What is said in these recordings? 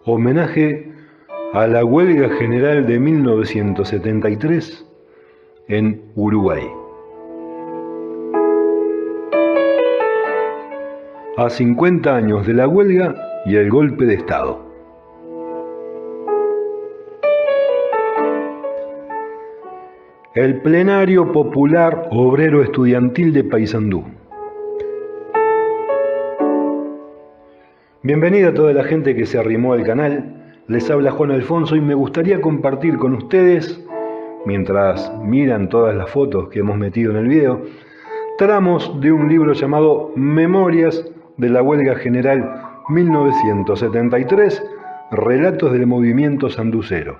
Homenaje a la huelga general de 1973 en Uruguay. A 50 años de la huelga y el golpe de Estado. El Plenario Popular Obrero Estudiantil de Paysandú. Bienvenida a toda la gente que se arrimó al canal. Les habla Juan Alfonso y me gustaría compartir con ustedes, mientras miran todas las fotos que hemos metido en el video, tramos de un libro llamado Memorias de la Huelga General 1973, Relatos del Movimiento Sanducero.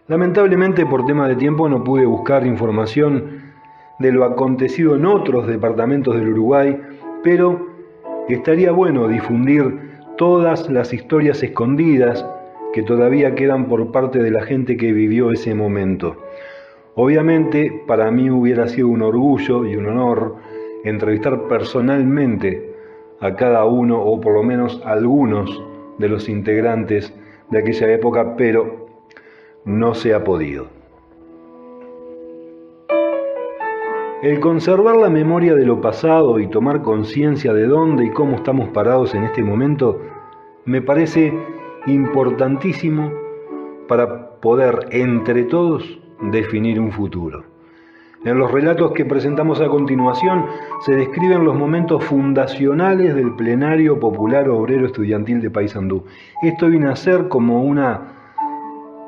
Lamentablemente, por tema de tiempo, no pude buscar información de lo acontecido en otros departamentos del Uruguay, pero estaría bueno difundir todas las historias escondidas que todavía quedan por parte de la gente que vivió ese momento. Obviamente, para mí hubiera sido un orgullo y un honor entrevistar personalmente a cada uno, o por lo menos algunos de los integrantes de aquella época, pero no se ha podido. El conservar la memoria de lo pasado y tomar conciencia de dónde y cómo estamos parados en este momento me parece importantísimo para poder entre todos definir un futuro. En los relatos que presentamos a continuación se describen los momentos fundacionales del Plenario Popular Obrero Estudiantil de Paysandú. Esto viene a ser como una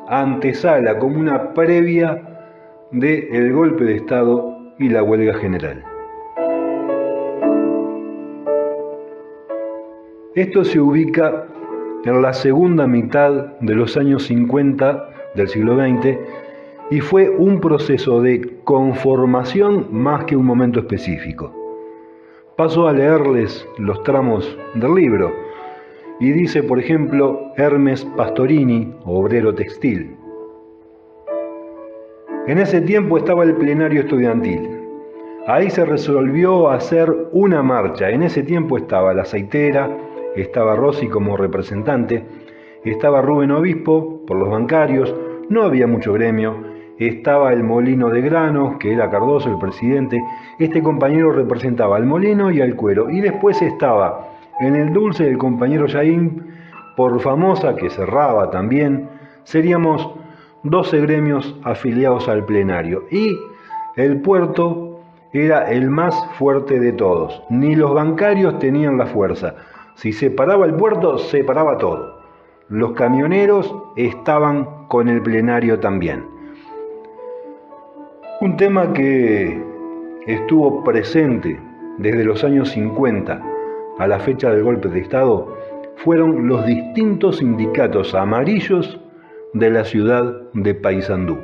antesala, como una previa del golpe de Estado y la huelga general. Esto se ubica en la segunda mitad de los años 50 del siglo XX y fue un proceso de conformación más que un momento específico. Paso a leerles los tramos del libro y dice, por ejemplo, Hermes Pastorini, obrero textil. En ese tiempo estaba el plenario estudiantil. Ahí se resolvió hacer una marcha. En ese tiempo estaba la aceitera, estaba Rossi como representante, estaba Rubén Obispo por los bancarios, no había mucho gremio, estaba el molino de granos, que era Cardoso, el presidente. Este compañero representaba al molino y al cuero. Y después estaba en el dulce el compañero Yaín, por Famosa, que cerraba también. Seríamos 12 gremios afiliados al plenario y el puerto era el más fuerte de todos. Ni los bancarios tenían la fuerza. Si se paraba el puerto, se paraba todo. Los camioneros estaban con el plenario también. Un tema que estuvo presente desde los años 50 a la fecha del golpe de Estado fueron los distintos sindicatos amarillos de la ciudad de Paysandú.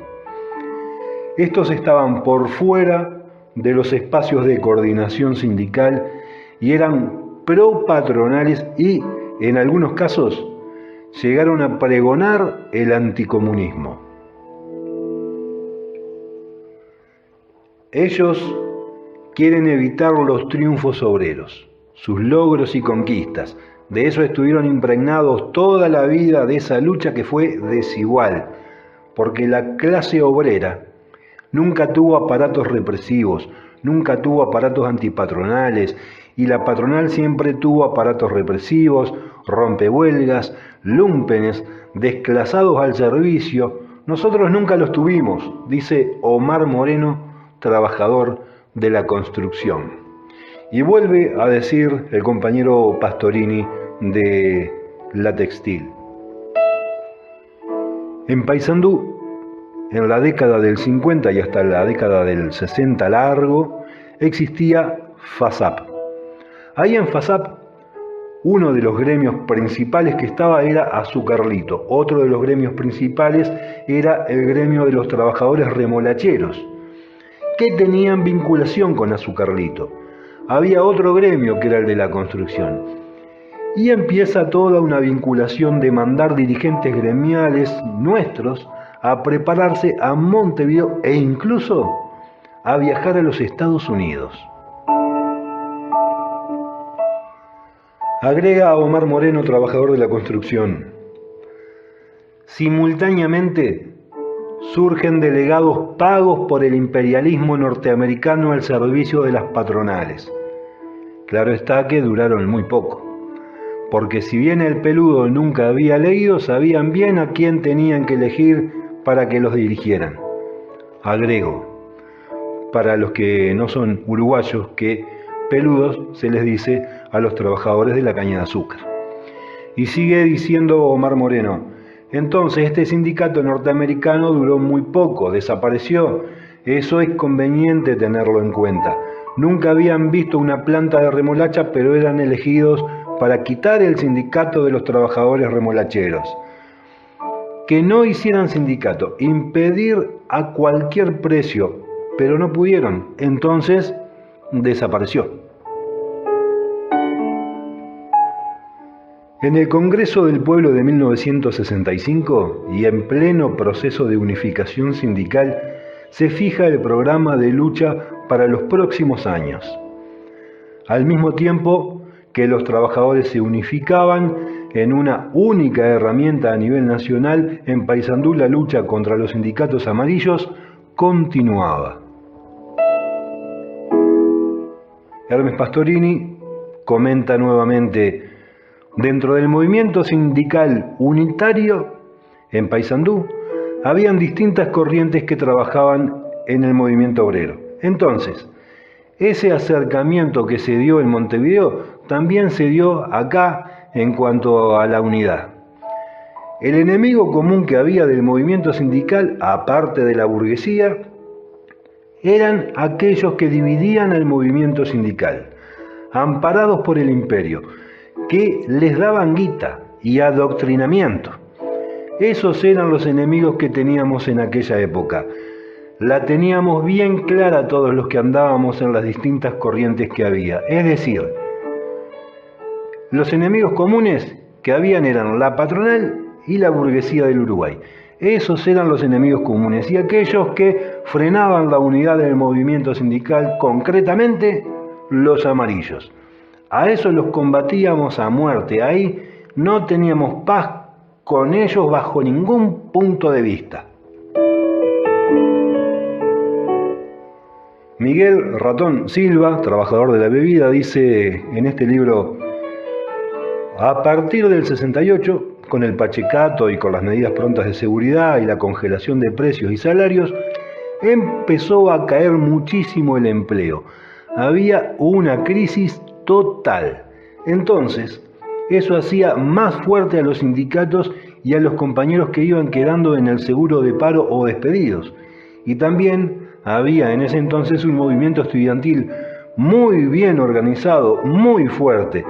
Estos estaban por fuera de los espacios de coordinación sindical y eran pro-patronales y, en algunos casos, llegaron a pregonar el anticomunismo. Ellos quieren evitar los triunfos obreros, sus logros y conquistas. De eso estuvieron impregnados toda la vida, de esa lucha que fue desigual, porque la clase obrera nunca tuvo aparatos represivos, nunca tuvo aparatos antipatronales, y la patronal siempre tuvo aparatos represivos, rompehuelgas, lúmpenes, desclasados al servicio. Nosotros nunca los tuvimos, dice Omar Moreno, trabajador de la construcción. Y vuelve a decir el compañero Pastorini de la textil. En Paysandú, en la década del 50 y hasta la década del 60 largo, existía FASAP. Ahí en FASAP, uno de los gremios principales que estaba era Azucarlito. Otro de los gremios principales era el gremio de los trabajadores remolacheros, que tenían vinculación con Azucarlito. Había otro gremio que era el de la construcción. Y empieza toda una vinculación de mandar dirigentes gremiales nuestros a prepararse a Montevideo e incluso a viajar a los Estados Unidos. Agrega Omar Moreno, trabajador de la construcción. Simultáneamente surgen delegados pagos por el imperialismo norteamericano al servicio de las patronales. Claro está que duraron muy poco, porque si bien el peludo nunca había leído, sabían bien a quién tenían que elegir para que los dirigieran. Agrego, para los que no son uruguayos, que peludos se les dice a los trabajadores de la caña de azúcar. Y sigue diciendo Omar Moreno: entonces este sindicato norteamericano duró muy poco, desapareció. Eso es conveniente tenerlo en cuenta. Nunca habían visto una planta de remolacha, pero eran elegidos para quitar el sindicato de los trabajadores remolacheros. Que no hicieran sindicato, impedir a cualquier precio, pero no pudieron. Entonces desapareció. En el Congreso del Pueblo de 1965, y en pleno proceso de unificación sindical, se fija el programa de lucha para los próximos años. Al mismo tiempo que los trabajadores se unificaban en una única herramienta a nivel nacional, en Paysandú la lucha contra los sindicatos amarillos continuaba. Hermes Pastorini comenta nuevamente: dentro del movimiento sindical unitario en Paysandú habían distintas corrientes que trabajaban en el movimiento obrero. Entonces, ese acercamiento que se dio en Montevideo también se dio acá en cuanto a la unidad. El enemigo común que había del movimiento sindical, aparte de la burguesía, eran aquellos que dividían el movimiento sindical, amparados por el imperio, que les daban guita y adoctrinamiento. Esos eran los enemigos que teníamos en aquella época. La teníamos bien clara todos los que andábamos en las distintas corrientes que había. Es decir, los enemigos comunes que habían eran la patronal y la burguesía del Uruguay. Esos eran los enemigos comunes, y aquellos que frenaban la unidad del movimiento sindical, concretamente los amarillos. A eso los combatíamos a muerte. Ahí no teníamos paz con ellos bajo ningún punto de vista. Miguel Ratón Silva, trabajador de la bebida, dice en este libro: a partir del 68, con el pachecato y con las medidas prontas de seguridad y la congelación de precios y salarios, empezó a caer muchísimo el empleo. Había una crisis total. Entonces, eso hacía más fuerte a los sindicatos y a los compañeros que iban quedando en el seguro de paro o despedidos. Y también había en ese entonces un movimiento estudiantil muy bien organizado, muy fuerte.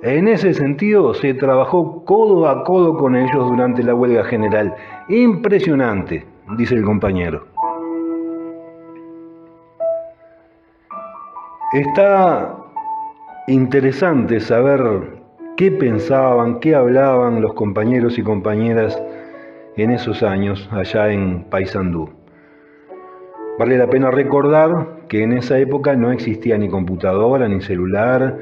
En ese sentido se trabajó codo a codo con ellos durante la huelga general. Impresionante, dice el compañero. Está interesante saber qué pensaban, qué hablaban los compañeros y compañeras en esos años allá en Paysandú. Vale la pena recordar que en esa época no existía ni computadora ni celular,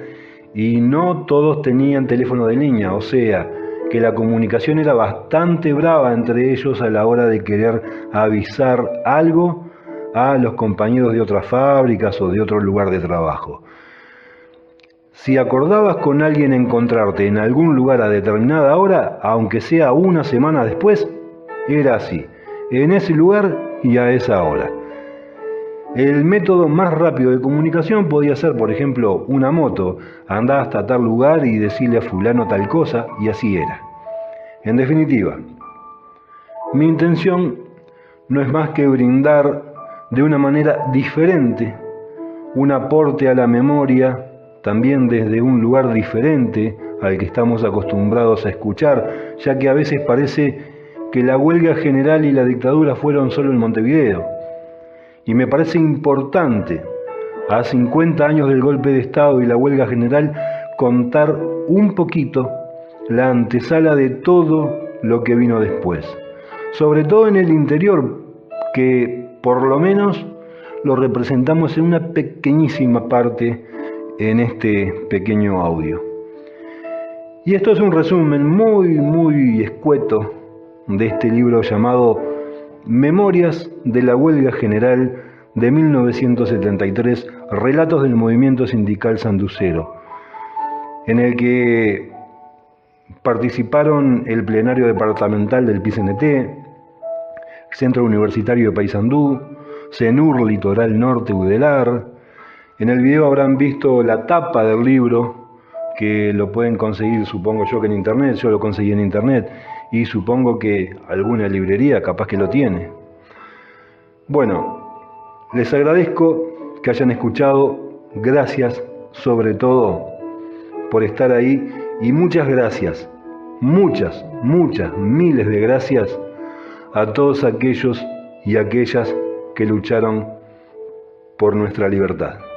y no todos tenían teléfono de línea, o sea, que la comunicación era bastante brava entre ellos a la hora de querer avisar algo a los compañeros de otras fábricas o de otro lugar de trabajo. Si acordabas con alguien encontrarte en algún lugar a determinada hora, aunque sea una semana después, era así, en ese lugar y a esa hora. El método más rápido de comunicación podía ser, por ejemplo, una moto. Andá hasta tal lugar y decirle a fulano tal cosa, y así era. En definitiva, mi intención no es más que brindar de una manera diferente un aporte a la memoria, también desde un lugar diferente al que estamos acostumbrados a escuchar, ya que a veces parece que la huelga general y la dictadura fueron solo en Montevideo. Y me parece importante, a 50 años del golpe de Estado y la huelga general, contar un poquito la antesala de todo lo que vino después. Sobre todo en el interior, que por lo menos lo representamos en una pequeñísima parte en este pequeño audio. Y esto es un resumen muy escueto de este libro llamado Memorias de la Huelga General de 1973, Relatos del Movimiento Sindical Sanducero, en el que participaron el plenario departamental del PCNT, Centro Universitario de Paysandú, CENUR Litoral Norte Udelar. En el video habrán visto la tapa del libro, que lo pueden conseguir, supongo yo, que en internet. Yo lo conseguí en internet y supongo que alguna librería capaz que lo tiene. Bueno, les agradezco que hayan escuchado. Gracias sobre todo por estar ahí, y muchas gracias, muchas, miles de gracias a todos aquellos y aquellas que lucharon por nuestra libertad.